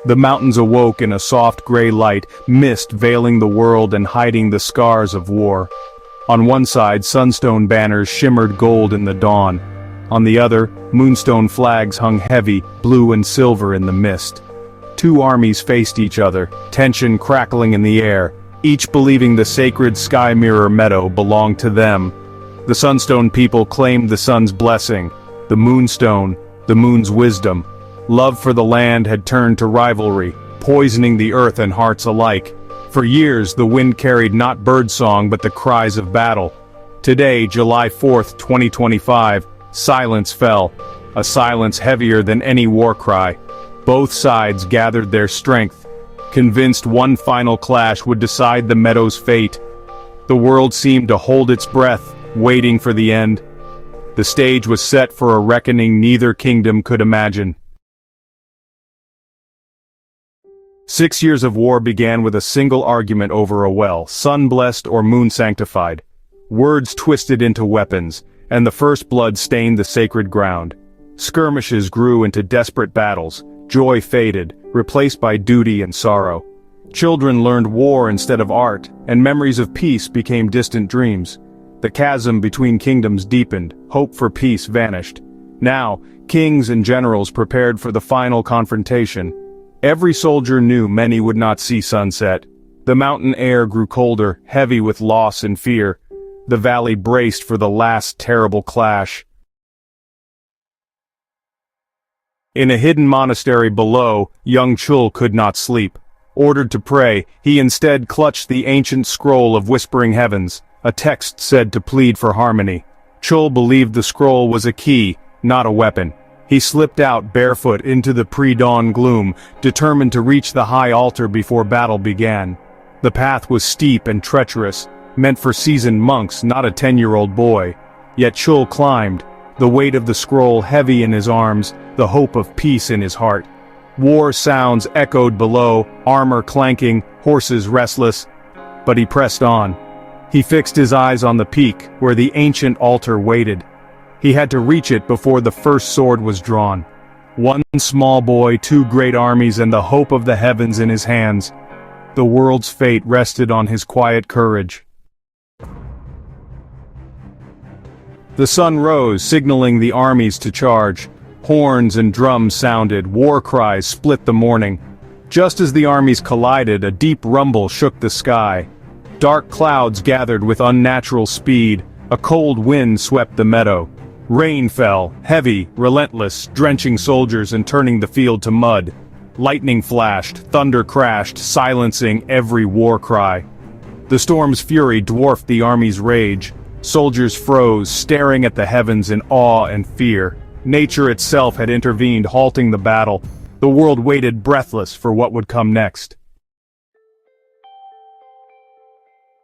The mountains awoke in a soft gray light, mist veiling the world and hiding the scars of war. On one side, sunstone banners shimmered gold in the dawn. On the other, moonstone flags hung heavy, blue and silver in the mist. Two armies faced each other, tension crackling in the air, each believing the sacred Sky Mirror Meadow belonged to them. The Sunstone people claimed the sun's blessing, the moonstone, the moon's wisdom. Love for the land had turned to rivalry, poisoning the earth and hearts alike. For years the wind carried not birdsong but the cries of battle. Today, July 4th, 2025, silence fell, a silence heavier than any war cry. Both sides gathered their strength, convinced one final clash would decide the meadow's fate. The world seemed to hold its breath, waiting for the end. The stage was set for a reckoning neither kingdom could imagine. 6 years of war began with a single argument over a well, sun-blessed or moon-sanctified. Words twisted into weapons, and the first blood stained the sacred ground. Skirmishes grew into desperate battles, joy faded, replaced by duty and sorrow. Children learned war instead of art, and memories of peace became distant dreams. The chasm between kingdoms deepened, hope for peace vanished. Now, kings and generals prepared for the final confrontation. Every soldier knew many would not see sunset. The mountain air grew colder, heavy with loss and fear. The valley braced for the last terrible clash. In a hidden monastery below, young Chul could not sleep. Ordered to pray, he instead clutched the ancient scroll of Whispering Heavens, a text said to plead for harmony. Chul believed the scroll was a key, not a weapon. He slipped out barefoot into the pre-dawn gloom, determined to reach the high altar before battle began. The path was steep and treacherous, meant for seasoned monks, not a 10-year-old boy. Yet Chul climbed, the weight of the scroll heavy in his arms, the hope of peace in his heart. War sounds echoed below, armor clanking, horses restless. But he pressed on. He fixed his eyes on the peak, where the ancient altar waited. He had to reach it before the first sword was drawn. One small boy, two great armies, and the hope of the heavens in his hands. The world's fate rested on his quiet courage. The sun rose, signaling the armies to charge. Horns and drums sounded, war cries split the morning. Just as the armies collided, a deep rumble shook the sky. Dark clouds gathered with unnatural speed, a cold wind swept the meadow. Rain fell, heavy, relentless, drenching soldiers and turning the field to mud. Lightning flashed, thunder crashed, silencing every war cry. The storm's fury dwarfed the army's rage. Soldiers froze, staring at the heavens in awe and fear. Nature itself had intervened, halting the battle. The world waited breathless for what would come next.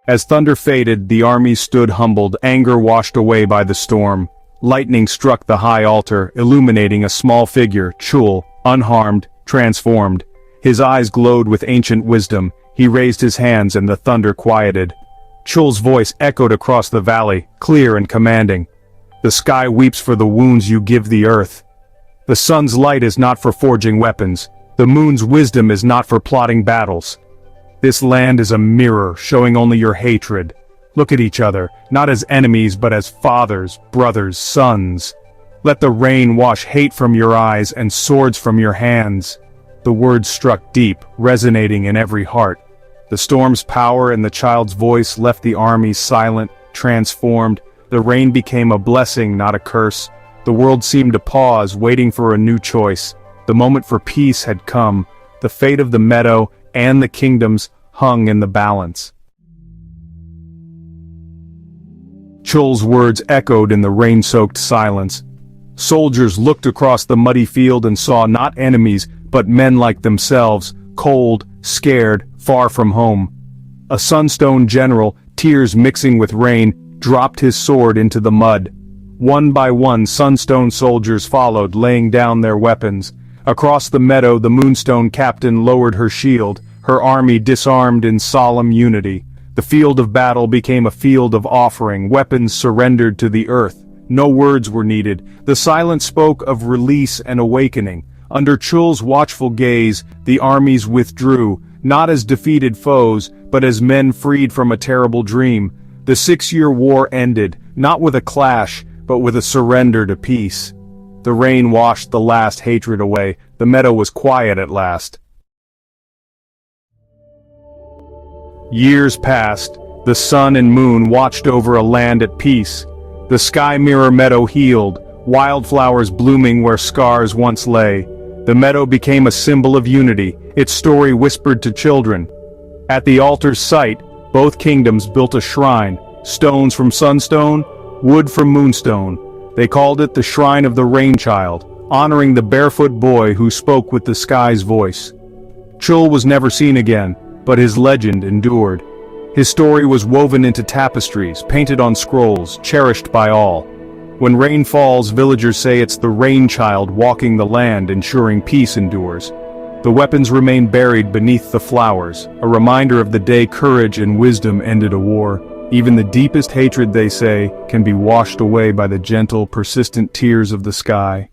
As thunder faded, the army stood humbled, anger washed away by the storm. Lightning struck the high altar, illuminating a small figure, Chul, unharmed, transformed. His eyes glowed with ancient wisdom. He raised his hands and the thunder quieted. Chul's voice echoed across the valley, clear and commanding. The sky weeps for the wounds you give the earth. The sun's light is not for forging weapons. The moon's wisdom is not for plotting battles. This land is a mirror, showing only your hatred. Look at each other, not as enemies but as fathers, brothers, sons. Let the rain wash hate from your eyes and swords from your hands. The words struck deep, resonating in every heart. The storm's power and the child's voice left the army silent, transformed. The rain became a blessing, not a curse. The world seemed to pause, waiting for a new choice. The moment for peace had come. The fate of the meadow and the kingdoms hung in the balance. Chul's words echoed in the rain-soaked silence. Soldiers looked across the muddy field and saw not enemies, but men like themselves, cold, scared, far from home. A Sunstone general, tears mixing with rain, dropped his sword into the mud. One by one Sunstone soldiers followed, laying down their weapons. Across the meadow the Moonstone captain lowered her shield, her army disarmed in solemn unity. The field of battle became a field of offering, weapons surrendered to the earth. No words were needed. The silence spoke of release and awakening. Under Chul's watchful gaze, the armies withdrew, not as defeated foes, but as men freed from a terrible dream. The 6-year war ended, not with a clash, but with a surrender to peace. The rain washed the last hatred away, the meadow was quiet at last. Years passed, the sun and moon watched over a land at peace. The sky mirror meadow healed, wildflowers blooming where scars once lay. The meadow became a symbol of unity, its story whispered to children. At the altar's site, both kingdoms built a shrine, stones from sunstone, wood from moonstone. They called it the Shrine of the Rainchild, honoring the barefoot boy who spoke with the sky's voice. Chul was never seen again, but his legend endured. His story was woven into tapestries, painted on scrolls, cherished by all. When rain falls, villagers say it's the Rainchild walking the land, ensuring peace endures. The weapons remain buried beneath the flowers, a reminder of the day courage and wisdom ended a war. Even the deepest hatred, they say, can be washed away by the gentle, persistent tears of the sky.